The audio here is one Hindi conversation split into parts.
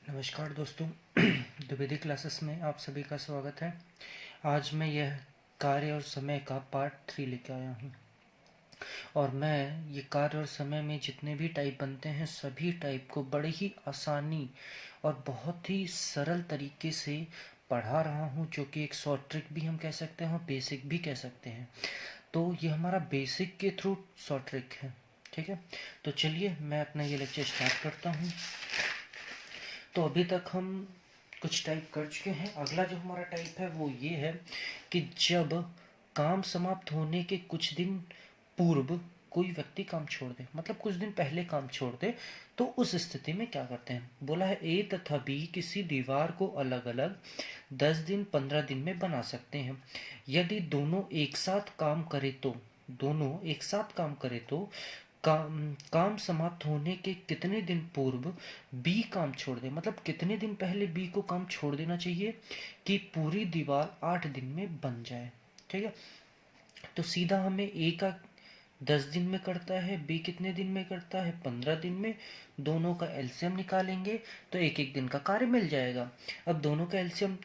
नमस्कार दोस्तों, द्विवेदी क्लासेस में आप सभी का स्वागत है। आज मैं यह कार्य और समय का पार्ट 3 लेकर आया हूँ और मैं ये कार्य और समय में जितने भी टाइप बनते हैं सभी टाइप को बड़े ही आसानी और बहुत ही सरल तरीके से पढ़ा रहा हूँ, जो कि एक शॉर्ट ट्रिक भी हम कह सकते हैं और बेसिक भी कह सकते हैं। तो ये हमारा बेसिक के थ्रू शॉर्ट ट्रिक है, ठीक है। तो चलिए मैं अपना ये लेक्चर स्टार्ट करता हूँ। तो अभी तक हम कुछ टाइप कर चुके हैं। अगला जो हमारा टाइप है वो ये है कि जब काम समाप्त होने के कुछ दिन पूर्व कोई व्यक्ति काम छोड़ दे, मतलब कुछ दिन पहले काम छोड़ दे, तो उस स्थिति में क्या करते हैं। बोला है ए तथा बी किसी दीवार को अलग अलग 10 दिन 15 दिन में बना सकते हैं। यदि दोनों एक साथ काम करे तो काम समाप्त होने के कितने दिन पूर्व बी काम छोड़ दे, मतलब कितने दिन पहले बी को काम छोड़ देना चाहिए कि पूरी दीवार 8 दिन में बन जाए, ठीक है। तो सीधा हमें ए का 10 दिन में करता है, बी कितने दिन में करता है 15 दिन में। दोनों का एलसीएम निकालेंगे तो एक एक दिन का कार्य मिल जाएगा। अब दोनों का एलसीएम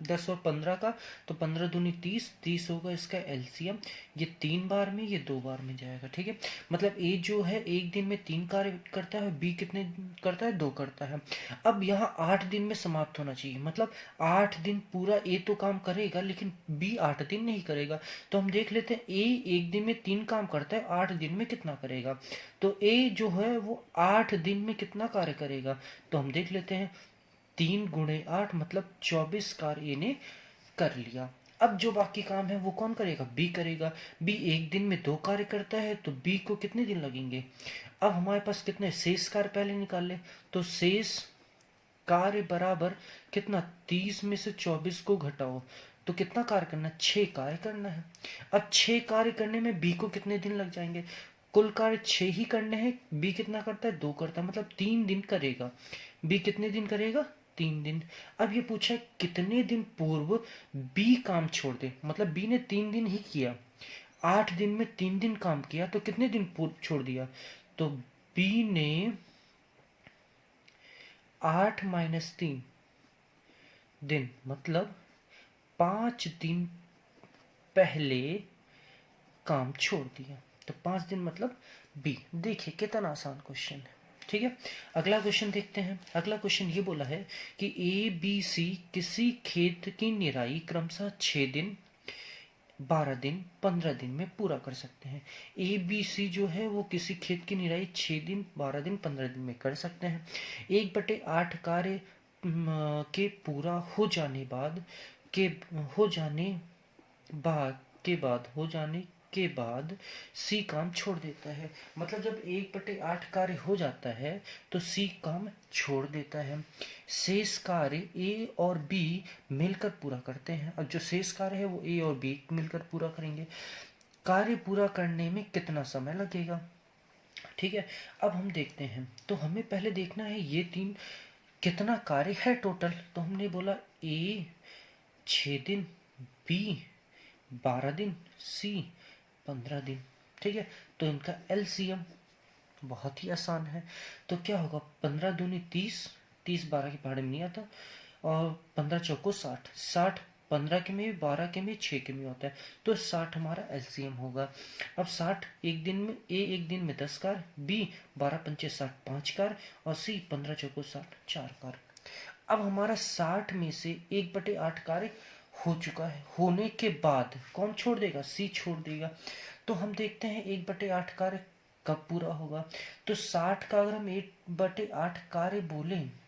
10 और 15 का, तो 15 दूनी 30, 30 होगा इसका एलसीएम। ये 3 बार में, ये 2 बार में जाएगा, ठीक है। मतलब ए जो है एक दिन में 3 कार्य करता है, बी कितने करता है 2 करता है। अब यहाँ 8 दिन में समाप्त होना चाहिए, मतलब 8 दिन पूरा ए तो काम करेगा लेकिन बी 8 दिन नहीं करेगा। तो हम देख लेते हैं ए एक दिन में 3 काम करता है, 8 दिन में कितना करेगा। तो ए जो है वो 8 दिन में कितना कार्य करेगा, तो हम देख लेते हैं 3 गुणे 8 मतलब 24 कार्य ए ने कर लिया। अब जो बाकी काम है वो कौन करेगा, बी करेगा। बी एक दिन में 2 कार्य करता है, तो बी को कितने दिन लगेंगे। अब हमारे पास कितने शेष कार्य पहले निकाल ले, तो शेष कार्य बराबर कितना, 30 में से 24 को घटाओ तो कितना कार्य करना है, 6 कार्य करना है। अब 6 कार्य करने में बी को कितने दिन लग जाएंगे, कुल कार्य 6 ही करने हैं, बी कितना करता है 2 करता है, मतलब 3 दिन करेगा। बी कितने दिन करेगा, 3 दिन। अब ये पूछा है कितने दिन पूर्व बी काम छोड़ दे, मतलब बी ने 3 दिन ही किया, 8 दिन में 3 दिन काम किया, तो कितने दिन पूर्व छोड़ दिया, तो बी ने 8 माइनस 3 दिन मतलब 5 दिन पहले काम छोड़ दिया। तो 5 दिन मतलब बी। देखिए कितना आसान क्वेश्चन है, ठीक है। अगला क्वेश्चन देखते हैं। अगला क्वेश्चन ये बोला है कि ए बी सी किसी खेत की निराई क्रमशः 6 दिन 12 दिन 15 दिन में पूरा कर सकते हैं। ए बी सी जो है वो किसी खेत की निराई 6 दिन 12 दिन 15 दिन में कर सकते हैं। 1/8 कार्य के पूरा हो जाने बाद के हो जाने बाद हो जाने के बाद सी काम छोड़ देता है। मतलब जब 1/8 कार्य हो जाता है तो सी काम छोड़ देता है। शेष कार्य ए और बी मिलकर पूरा करते हैं। अब जो शेष कार्य है वो ए और बी मिलकर पूरा करेंगे। कार्य पूरा करने में कितना समय लगेगा, ठीक है। अब हम देखते हैं, तो हमें पहले देखना है ये 3 कितना कार्य है टोटल। तो हमने बोला ए 6 दिन, बी 12 दिन, सी 15 दिन, ठीक है। तो इनका एलसीएम बहुत ही आसान है। तो क्या होगा, 15 दूनी 30, 30 12 के पहाड़े में नहीं आता, और 15 चौको 60, 60 15 के में 12 के में 6 के में होता है, तो 60 हमारा एलसीएम होगा। अब 60 एक दिन में, ए एक दिन में 10 कार, बी 12 पंचे 60 5 कार, और सी 15 चौको 60 4 कार। अब हमारा 60 में से 1/8 कार्य हो चुका है। होने के बाद कौन छोड़ देगा, सी छोड़ देगा। तो हम देखते हैं 1/8 कार्य कब पूरा होगा। तो 60 का अगर हम 1/8 कार्य बोले,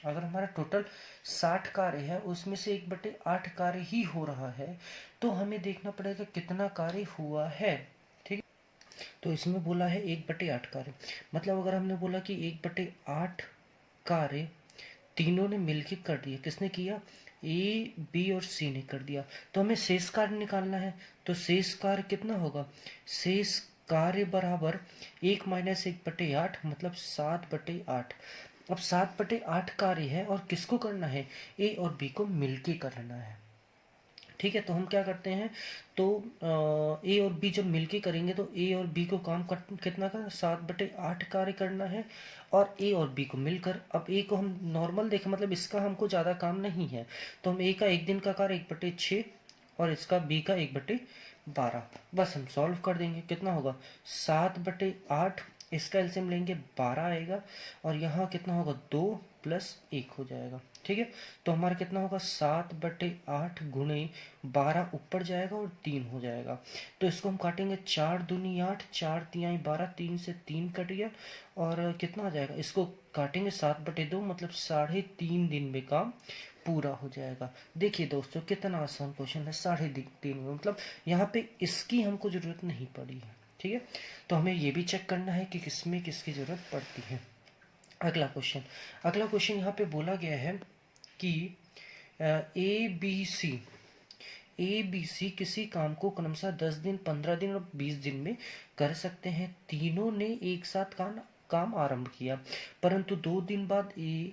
अगर हमारा टोटल 60 कार्य है उसमें से 1/8 कार्य ही हो रहा है, तो हमें देखना पड़ेगा कितना कार्य हुआ है, ठीक है। तो इसमें बोला है 1/8 कार्य, मतलब अगर हमने बोला कि 1/8 कार्य तीनों ने मिलकर कर दिया, किसने किया, ए बी और सी ने कर दिया, तो हमें शेष कार्य निकालना है। तो शेष कार्य कितना होगा, शेष कार्य बराबर 1 माइनस 1/8 मतलब 7/8। अब 7/8 कार्य है और किसको करना है, ए और बी को मिलके करना है, ठीक है, तो हम क्या करते हैं, तो ए और बी जब मिलके करेंगे तो ए और बी को काम कितना का 7/8 कार्य करना है, और ए और बी को मिलकर, अब ए को हम नॉर्मल देखें, मतलब इसका हमको ज़्यादा काम नहीं है, तो हम ए का एक दिन का कार्य 1/6 और इसका बी का 1/12, बस हम सॉल्व कर देंगे। कितना होगा 7/8, इसका एलसीएम लेंगे 12 आएगा, और यहाँ कितना होगा 2 + 1 हो जाएगा। ठीक है, तो हमारा कितना होगा 7/8 गुणे 12 ऊपर जाएगा और 3 हो जाएगा। तो इसको हम काटेंगे, 4 दूनी 8, 4 तिहाई 12, 3 से 3 कट गया, और कितना आ जाएगा, इसको काटेंगे 7/2, मतलब 3.5 दिन में काम पूरा हो जाएगा। देखिए दोस्तों कितना आसान क्वेश्चन है, 3.5 में, मतलब यहाँ पे इसकी हमको जरूरत नहीं पड़ी है। ठीक है, तो हमें ये भी चेक करना है कि किसमें किसकी जरूरत पड़ती है। अगला क्वेश्चन यहाँ पे बोला गया है कि ए बी सी किसी काम को क्रमशः 10 दिन, 15 दिन और 20 दिन में कर सकते हैं। तीनों ने एक साथ काम आरंभ किया, परंतु 2 दिन बाद ए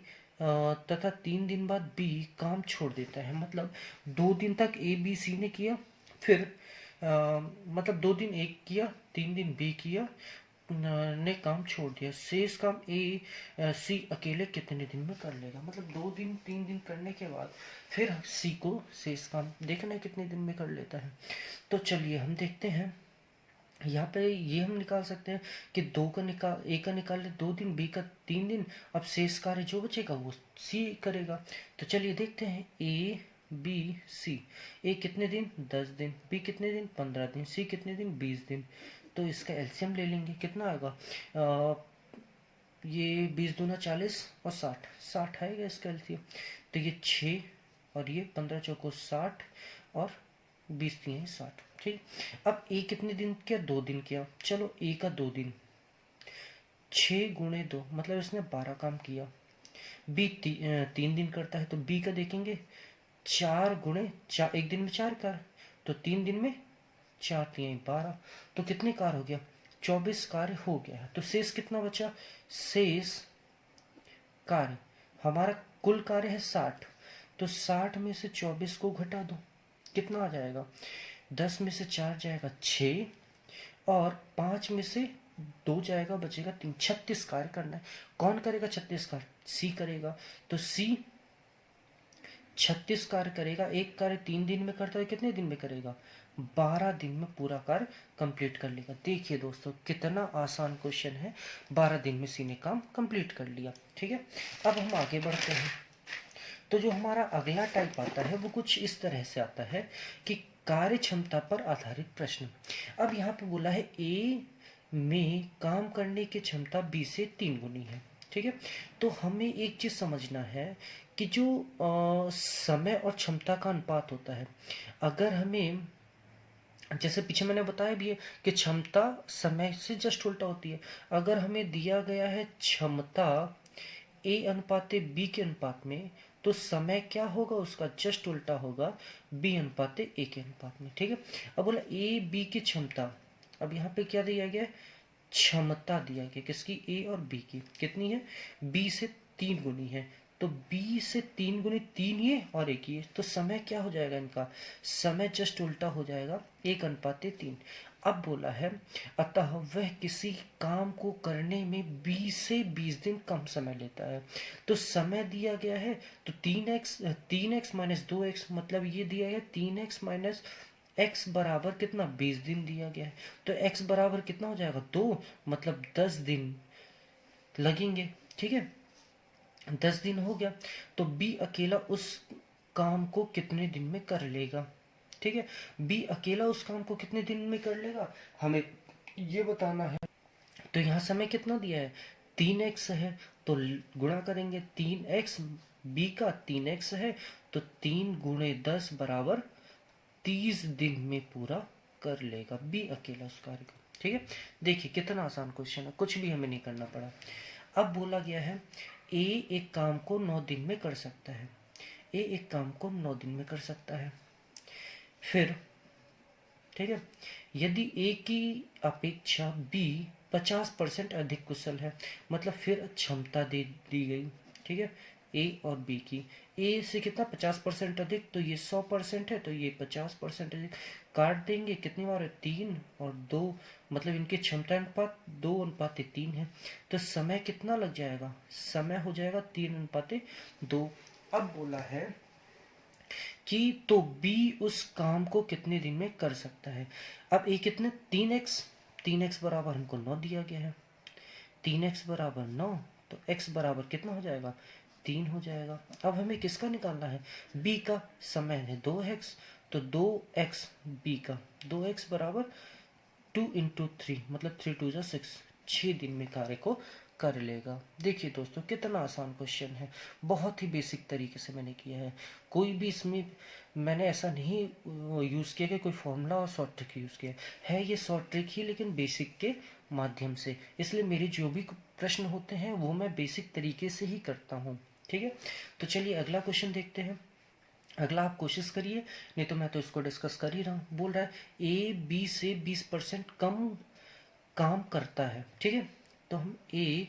तथा 3 दिन बाद बी काम छोड़ देता है। मतलब 2 दिन तक ए बी सी ने किया, फिर मतलब 2 दिन एक किया, 3 दिन बी किया, ने काम छोड़ दिया। शेष काम ए सी अकेले कितने दिन में कर लेगा। मतलब 2 दिन 3 दिन करने के बाद फिर सी को शेष काम देखना है कितने दिन में कर लेता है। तो चलिए हम देखते हैं, यहाँ पे ये हम निकाल सकते हैं कि ए का निकाल ले 2 दिन, बी का 3 दिन, अब शेष कार्य जो बचेगा वो सी करेगा। तो चलिए देखते हैं, ए बी सी, ए कितने दिन 10 दिन, बी कितने दिन 15 दिन, सी कितने दिन 20 दिन। तो इसका एलसीएम ले लेंगे, कितना आएगा, ये 20 दूना 40 और 60 आएगा इसका एलसीएम। तो ये 6 और ये 15 चौको 60 और 20 3 60। ठीक, अब ए कितने दिन किया, 2 दिन किया, चलो ए का 2 दिन, 6 गुणे 2 मतलब इसने 12 काम किया। बी 3 दिन करता है, तो बी का देखेंगे 4 गुणे 4, एक दिन में 4 कार्य, तो 3 दिन में 4 3 12, तो कितने कार्य हो गया 24 कार्य हो गया। तो शेष कितना बचा, शेष कार्य हमारा कुल कार्य है 60, तो 60 में से 24 को घटा दो, कितना आ जाएगा, 10 में से 4 जाएगा 6, और 5 में से 2 जाएगा, बचेगा 3, 36 कार्य करना है। कौन करेगा 36 कार्य, सी करेगा। तो सी 36 कार्य करेगा। एक कार्य 3 दिन में करता है, कितने दिन में करेगा, 12 दिन में पूरा कार्य कंप्लीट कर लेगा। देखिए दोस्तों कितना आसान क्वेश्चन है, 12 दिन में सी ने काम कंप्लीट कर लिया। ठीक है, अब हम आगे बढ़ते हैं। तो जो हमारा अगला टाइप आता है वो कुछ इस तरह से आता है कि कार्य क्षमता पर आधारित प्रश्न। अब यहाँ पे बोला है ए में काम करने की क्षमता बी से 3 गुनी है। ठीक है, तो हमें एक चीज समझना है कि जो समय और क्षमता का अनुपात होता है, अगर हमें, जैसे पीछे मैंने बताया भी है कि क्षमता समय से जस्ट उल्टा होती है। अगर हमें दिया गया है क्षमता ए अनुपाते बी के अनुपात में, तो समय क्या होगा उसका जस्ट उल्टा होगा बी अनुपाते ए के अनुपात में। ठीक है, अब बोला ए बी की क्षमता, अब यहाँ पे क्या दिया गया है, क्षमता दिया गया किसकी, ए और बी की, कितनी है, बी से 3 गुनी है, तो बी से 3 गुनी 3 ये और 1 ये, तो समय क्या हो जाएगा इनका, समय जस्ट उल्टा हो जाएगा 1:3। अब बोला है अतः वह किसी काम को करने में 20 से 20 दिन कम समय लेता है। तो समय दिया गया है, तो 3x माइनस 2x, मतलब ये दिया गया 3x माइनस x बराबर कितना 20 दिन दिया गया है। तो x बराबर कितना हो जाएगा 2, मतलब 10 दिन लगेंगे। ठीक है, 10 दिन हो गया, तो बी अकेला उस काम को कितने दिन में कर लेगा। ठीक है, बी अकेला उस काम को कितने दिन में कर लेगा हमें ये बताना है। तो यहाँ समय कितना दिया है 3x है, तो गुणा करेंगे 3x, बी का 3x है, तो 3 गुणे 10 बराबर 30 दिन में पूरा कर लेगा बी अकेला उस कार्य को। ठीक है, देखिए कितना आसान क्वेश्चन है, कुछ भी हमें नहीं करना पड़ा। अब बोला गया है ए एक काम को 9 दिन में कर सकता है, ए एक काम को 9 दिन में कर सकता है। फिर ठीक है, यदि ए की अपेक्षा बी 50% अधिक कुशल है, मतलब फिर क्षमता दे दी गई। ठीक है, ए और बी की। ए से कितना 50% अधिक, तो ये 100% है, तो ये 50% अधिक। काट देंगे, कितनी बार है 3 और 2, मतलब इनके क्षमता अनुपात 2:3 है। तो समय कितना लग जाएगा, समय हो जाएगा 3:2। अब बोला है कि तो बी उस काम को कितने दिन में कर सकता है। अब ए कितने 3x, 3x बराबर हमको 9 दिया गया है, 3x बराबर 9, तो x बराबर कितना हो जाएगा 3 हो जाएगा। अब हमें किसका निकालना है, b का। समय है 2x, तो 2x b का, 2x बराबर 2 × 3, मतलब 3 2 जा 6, 6 दिन में कार्य को कर लेगा। देखिए दोस्तों कितना आसान क्वेश्चन है, बहुत ही बेसिक तरीके से मैंने किया है। कोई भी इसमें मैंने ऐसा नहीं यूज़ किया कि कोई फॉर्मूला और शॉर्ट ट्रिक यूज़ किया है, ये शॉर्ट ट्रिक ही लेकिन बेसिक के माध्यम से। इसलिए मेरे जो भी प्रश्न होते हैं वो मैं बेसिक तरीके से ही करता हूँ। ठीक है, तो चलिए अगला क्वेश्चन देखते हैं। अगला आप कोशिश करिए, नहीं तो मैं तो इसको डिस्कस कर ही रहा हूँ। बोल रहा है ए बी से 20% कम काम करता है। ठीक है, तो हम ए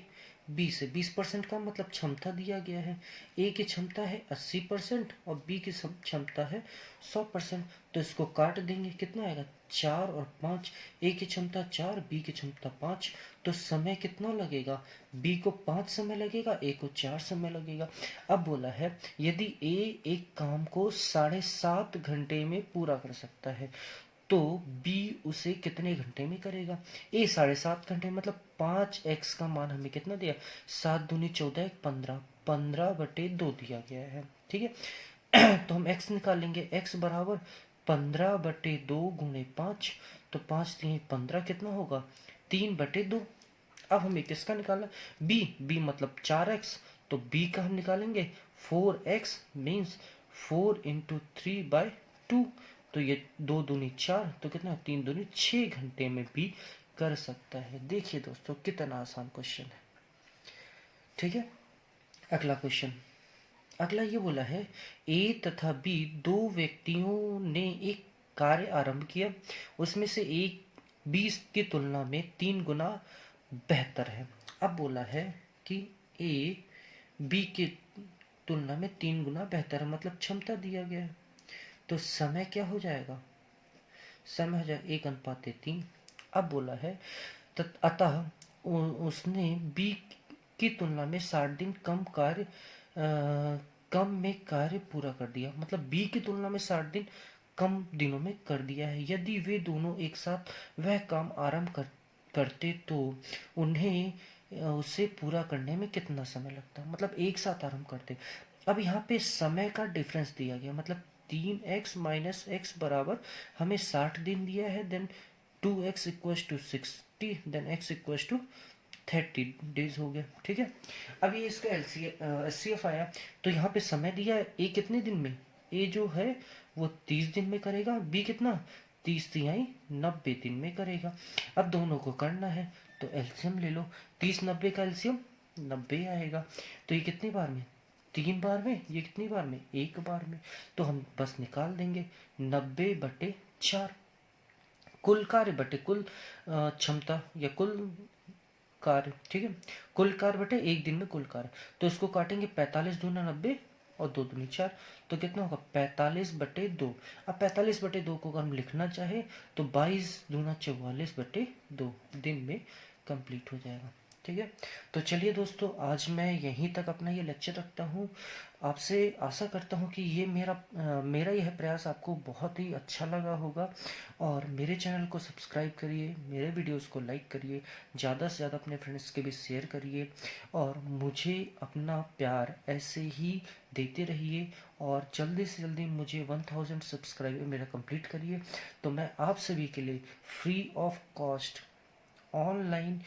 बी से 20% का मतलब क्षमता दिया गया है। ए की क्षमता है 80% और बी की क्षमता है 100%। तो इसको काट देंगे, कितना आएगा 4 और 5। ए की क्षमता 4, बी की क्षमता 5। तो समय कितना लगेगा, बी को 5 समय लगेगा, ए को 4 समय लगेगा। अब बोला है यदि ए एक काम को 7.5 घंटे में पूरा कर सकता है, तो बी उसे कितने घंटे में करेगा। ए 7.5 घंटे, मतलब 5x का मान हमें कितना दिया, 7 दूनी 14, 15, 15/2 दिया गया है। ठीक है, तो हम x निकालेंगे, x बराबर 15/2 गुणे 5, तो 5 3 15, कितना होगा 3/2। अब हमें किसका निकालना, b मतलब 4x, तो b का हम निकालेंगे 4x, मीन्स 4 × 3/2। तो ये 2 दूनी 4, तो कितना 3 दूनी 6 घंटे में भी कर सकता है। देखिए दोस्तों कितना आसान क्वेश्चन है। ठीक है, अगला क्वेश्चन, अगला ये बोला है ए तथा बी दो व्यक्तियों ने एक कार्य आरंभ किया, उसमें से एक 20 की तुलना में 3 गुना बेहतर है। अब बोला है कि ए बी की तुलना में 3 गुना बेहतर है, मतलब क्षमता दिया गया है। तो समय क्या हो जाएगा, समय हो जाएगा 1:3। अब बोला है अतः उसने बी की तुलना में 60 दिन कम में कार्य पूरा कर दिया, मतलब बी की तुलना में 60 दिन कम दिनों में कर दिया है। यदि वे दोनों एक साथ वह काम आरंभ करते तो उन्हें उसे पूरा करने में कितना समय लगता, मतलब एक साथ आरंभ करते। अब यहाँ पे समय का डिफरेंस दिया गया, मतलब 3x माइनस एक्स बराबर हमें 60 दिन दिया है, then 2x equals to 60, then x equals to 30 days हो गया। ठीक है, अब ये इसका एचसीएफ आया, तो यहाँ पे समय दिया है ए कितने दिन में, ए जो है वो 30 दिन में करेगा, बी कितना 30 तिहाई 90 दिन में करेगा। अब दोनों को करना है, तो एलसीएम ले लो, 30 90 का एलसीएम 90 आएगा। तो ये कितनी बार में, 3 बार में, ये कितनी बार में, 1 बार में। तो हम बस निकाल देंगे 90/4, कुल कार्य बटे कुल क्षमता या कुल कार्य। ठीक है, कुल कार्य बटे एक दिन में कुल कार्य। तो इसको काटेंगे, 45 दूना 90 और 2 दूनी 4, तो कितना होगा 45/2। अब 45/2 को अगर हम लिखना चाहे तो 22 दूना 44/2 दिन में कंप्लीट हो जाएगा। ठीक है, तो चलिए दोस्तों आज मैं यहीं तक अपना ये लेक्चर रखता हूँ। आपसे आशा करता हूँ कि ये मेरा यह प्रयास आपको बहुत ही अच्छा लगा होगा, और मेरे चैनल को सब्सक्राइब करिए, मेरे वीडियोस को लाइक करिए, ज़्यादा से ज़्यादा अपने फ्रेंड्स के भी शेयर करिए, और मुझे अपना प्यार ऐसे ही देते रहिए, और जल्दी से जल्दी मुझे 1000 सब्सक्राइबर मेरा कंप्लीट करिए। तो मैं आप सभी के लिए free of cost online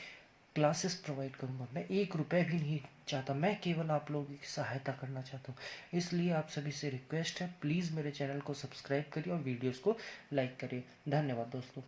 classes provide करूंगा। मैं 1 रुपये भी नहीं चाहता, मैं केवल आप लोगों की सहायता करना चाहता हूँ। इसलिए आप सभी से रिक्वेस्ट है, प्लीज़ मेरे चैनल को सब्सक्राइब करिए और वीडियोस को लाइक करिए। धन्यवाद दोस्तों।